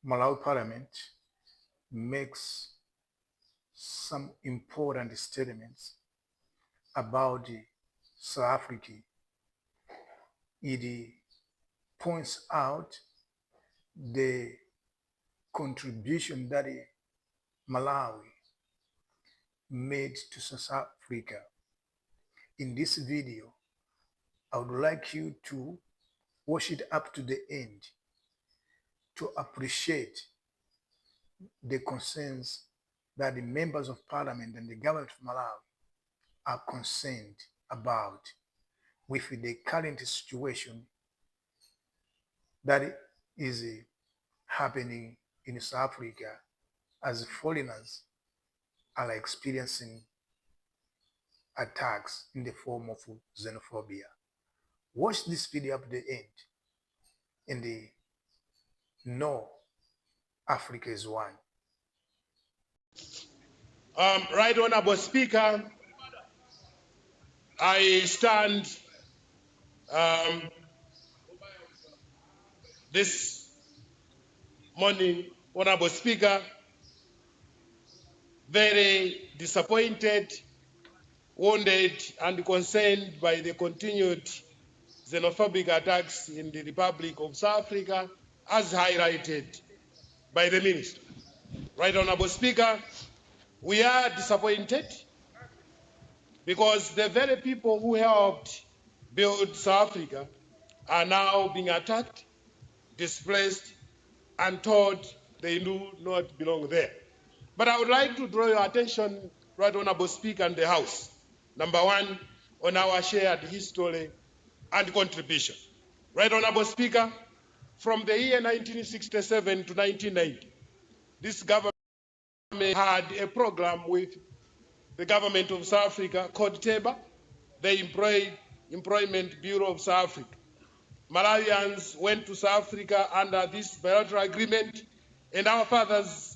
Malawi Parliament makes some important statements about South Africa. It points out the contribution that Malawi made to South Africa. In this video, I would like you to watch it up to the end to appreciate the concerns that the members of parliament and the government of Malawi are concerned about with the current situation that is happening in South Africa as foreigners are experiencing attacks in the form of xenophobia. Watch this video up to the end and know Africa is one. Right Honorable Speaker, I stand this morning, Honorable Speaker, very disappointed, wounded, and concerned by the continued xenophobic attacks in the Republic of South Africa, as highlighted by the Minister. Right Honorable Speaker, we are disappointed because the very people who helped build South Africa are now being attacked, displaced, and told they do not belong there. But I would like to draw your attention, Right Honorable Speaker, and the House, number one, on our shared history and contribution. Right Honorable Speaker, from the year 1967 to 1990, this government had a program with the government of South Africa called TEBA, the Employment Bureau of South Africa. Malawians went to South Africa under this bilateral agreement, and our fathers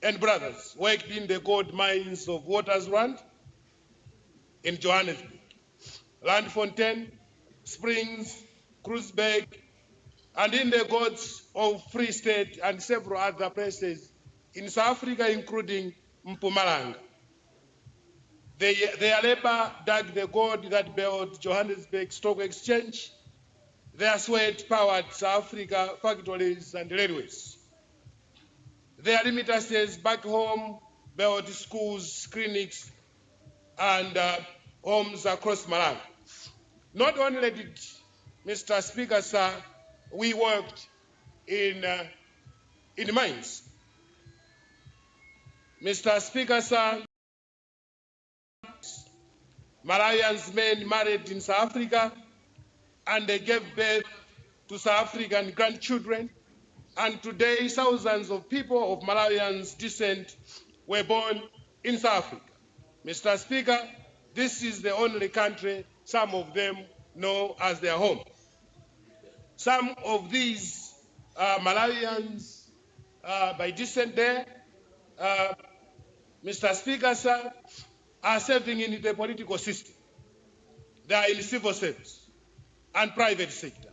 and brothers worked in the gold mines of Watersrand in Johannesburg, Landfontein, Springs, Kreuzberg, and in the gods of Free State and several other places in South Africa, including Mpumalanga. Their labor dug the gold that built Johannesburg Stock Exchange. Their sweat powered South Africa factories and railways. Their remittances back home built schools, clinics, and homes across Malawi. Not only did, Mr. Speaker, sir, we worked in mines. Mr. Speaker, sir, Malawians men married in South Africa, and they gave birth to South African grandchildren. And today, thousands of people of Malawians' descent were born in South Africa. Mr. Speaker, this is the only country some of them know as their home. Some of these Malawians by descent there, Mr. Speaker, sir, are serving in the political system. They are in the civil service and private sector.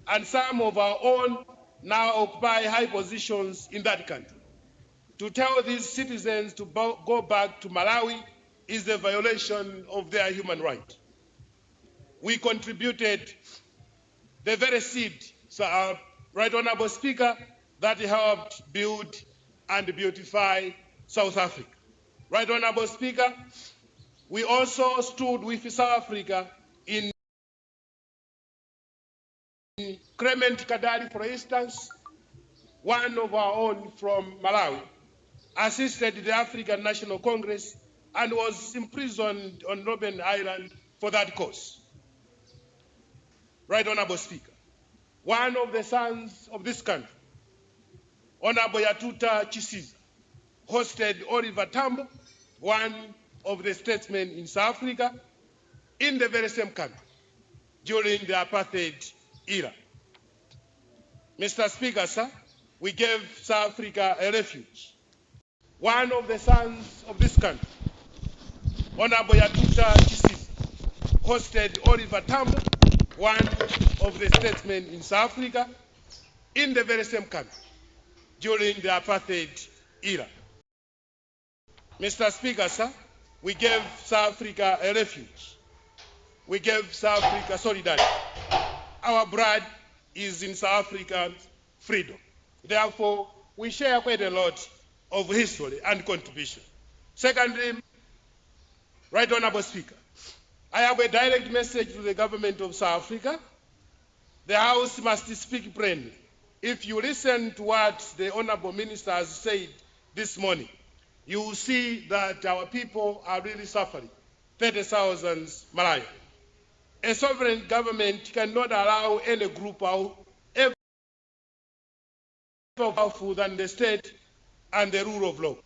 And some of our own now occupy high positions in that country. To tell these citizens to go back to Malawi is a violation of their human right. We contributed the very seed, so Right Honorable Speaker, that helped build and beautify South Africa. Right Honorable Speaker, we also stood with South Africa in Clement Kadari, for instance, one of our own from Malawi, assisted the African National Congress and was imprisoned on Robben Island for that cause. Right Honorable Speaker, one of the sons of this country, Honorable Yatuta Chisiza, hosted Oliver Tambo, one of the statesmen in South Africa, in the very same country during the apartheid era. Mr. Speaker, sir, we gave South Africa a refuge. One of the sons of this country, Honorable Yatuta Chisiza, hosted Oliver Tambo, one of the statesmen in South Africa, in the very same country during the apartheid era. Mr. Speaker, sir, we gave South Africa a refuge. We gave South Africa solidarity. Our blood is in South Africa's freedom. Therefore, we share quite a lot of history and contribution. Secondly, Right Honourable Speaker, I have a direct message to the government of South Africa. The House must speak plainly. If you listen to what the Honourable Minister has said this morning, you will see that our people are really suffering. 30,000 Malawi. A sovereign government cannot allow any group out ever more powerful than the state and the rule of law.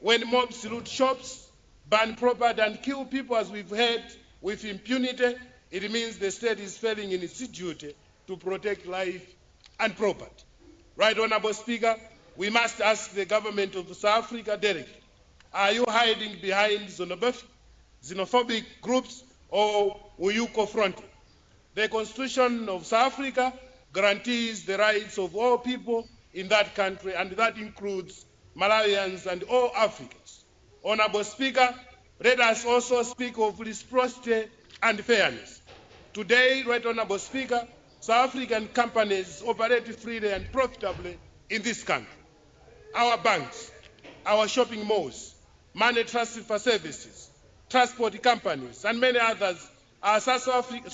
When mobs loot shops, burn property and kill people as we've heard with impunity, it means the state is failing in its duty to protect life and property. Right Honourable Speaker, we must ask the government of South Africa directly, are you hiding behind xenophobic groups or will you confront them? The Constitution of South Africa guarantees the rights of all people in that country, and that includes Malawians and all Africans. Honourable Speaker, let us also speak of reciprocity and fairness. Today, Right Honourable Speaker, South African companies operate freely and profitably in this country. Our banks, our shopping malls, money transfer services, transport companies, and many others are South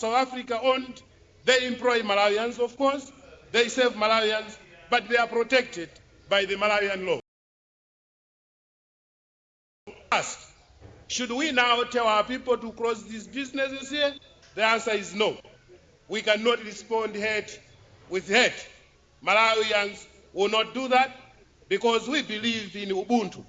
Africa owned. They employ Malawians, of course. They serve Malawians, but they are protected by the Malawian law. Ask, should we now tell our people to close these businesses here? The answer is no. We cannot respond hate with hate. Malawians will not do that because we believe in Ubuntu.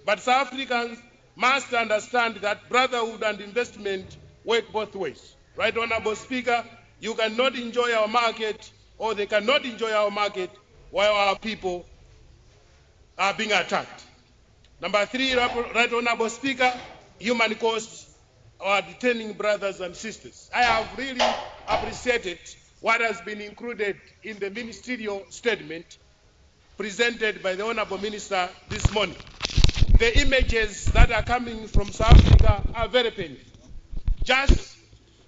But South Africans must understand that brotherhood and investment work both ways. Right Honourable Speaker, you cannot enjoy our market, or they cannot enjoy our market while our people are being attacked. Number three, Right Honourable Speaker, human cost, our detaining brothers and sisters. I have really appreciated what has been included in the ministerial statement presented by the Honourable Minister this morning. The images that are coming from South Africa are very painful. Just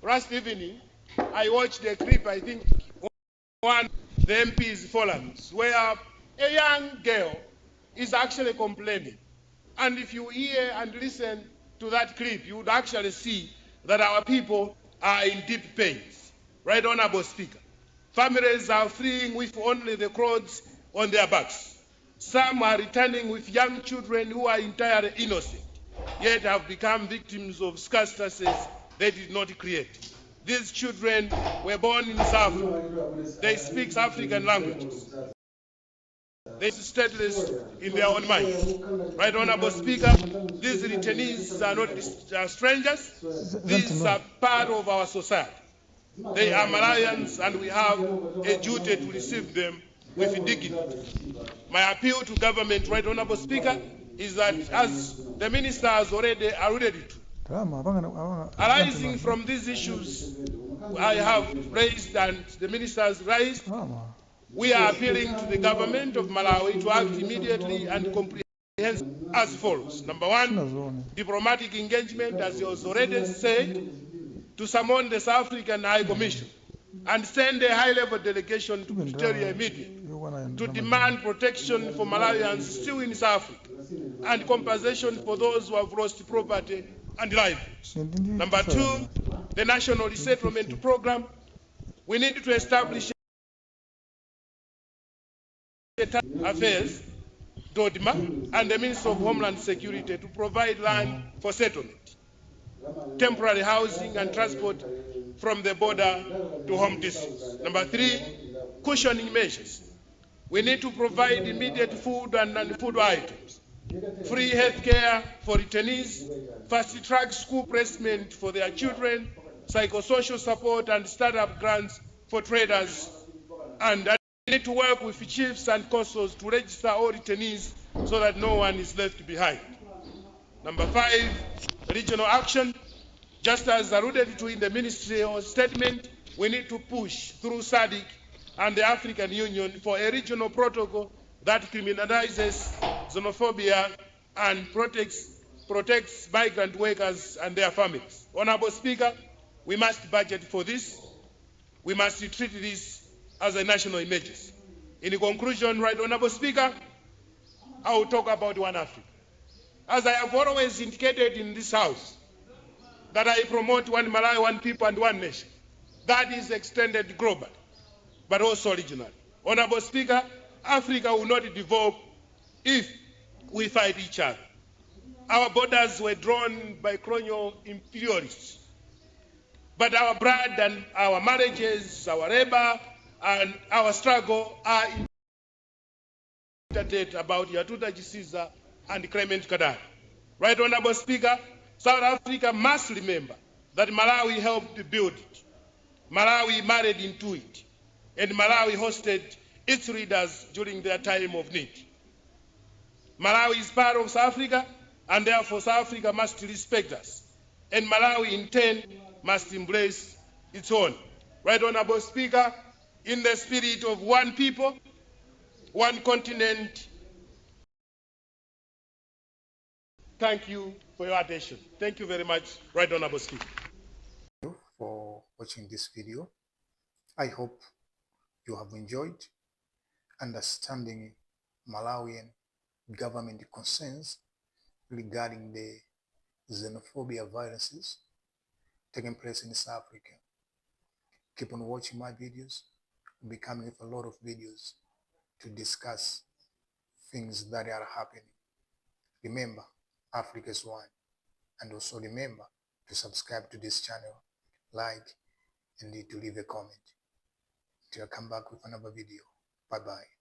last evening, I watched a clip, I think, one of the MP's forums, where a young girl is actually complaining. And if you hear and listen to that clip, you would actually see that our people are in deep pains. Right Honourable Speaker, families are fleeing with only the clothes on their backs. Some are returning with young children who are entirely innocent, yet have become victims of circumstances they did not create. These children were born in South Africa. They speak African languages. They are stateless in their own minds. Right Honourable Speaker, these returnees are not strangers. These are part of our society. They are Malawians, and we have a duty to receive them with dignity. My appeal to government, Right Honourable Speaker, is that, as the Minister has already alluded to, arising from these issues I have raised and the Minister has raised, we are appealing to the government of Malawi to act immediately and comprehensively as follows. Number one, diplomatic engagement, as he has already said, to summon the South African High Commission and send a high-level delegation to Pretoria immediately to demand protection for Malawians still in South Africa and compensation for those who have lost property and lives. Number two, the National Resettlement Program. We need to establish Affairs, DODMA, and the Minister of Homeland Security to provide land for settlement, temporary housing and transport from the border to home districts. Number three, cushioning measures. We need to provide immediate food and non-food items, free health care for returnees, fast-track school placement for their children, psychosocial support and startup grants for traders, and we need to work with chiefs and consuls to register all returnees so that no one is left behind. Number five, regional action. Just as alluded to in the ministerial statement, we need to push through SADC and the African Union for a regional protocol that criminalizes xenophobia and protects migrant workers and their families. Honorable Speaker, we must budget for this. We must treat this as a national emergency. In conclusion, Right Honorable Speaker, I will talk about One Africa. As I have always indicated in this House, that I promote one Malawi, one people, and one nation. That is extended globally, but also regionally. Honorable Speaker, Africa will not develop if we fight each other. Our borders were drawn by colonial imperialists, but our blood and our marriages, our labor, and our struggle are about Yatuta Caesar and Clement Kadari. Right Honorable Speaker, South Africa must remember that Malawi helped build it. Malawi married into it, and Malawi hosted its leaders during their time of need. Malawi is part of South Africa, and therefore South Africa must respect us, and Malawi in turn must embrace its own. Right Honorable Speaker, in the spirit of one people, one continent, thank you for your attention. Thank you very much, Right Honorable Speaker. Thank you for watching this video. I hope you have enjoyed understanding Malawian government concerns regarding the xenophobia violences taking place in South Africa. Keep on watching my videos. I'll be coming with a lot of videos to discuss things that are happening. Remember, Africa is one. And also remember to subscribe to this channel, like, and to leave a comment. Till I come back with another video. Bye-bye.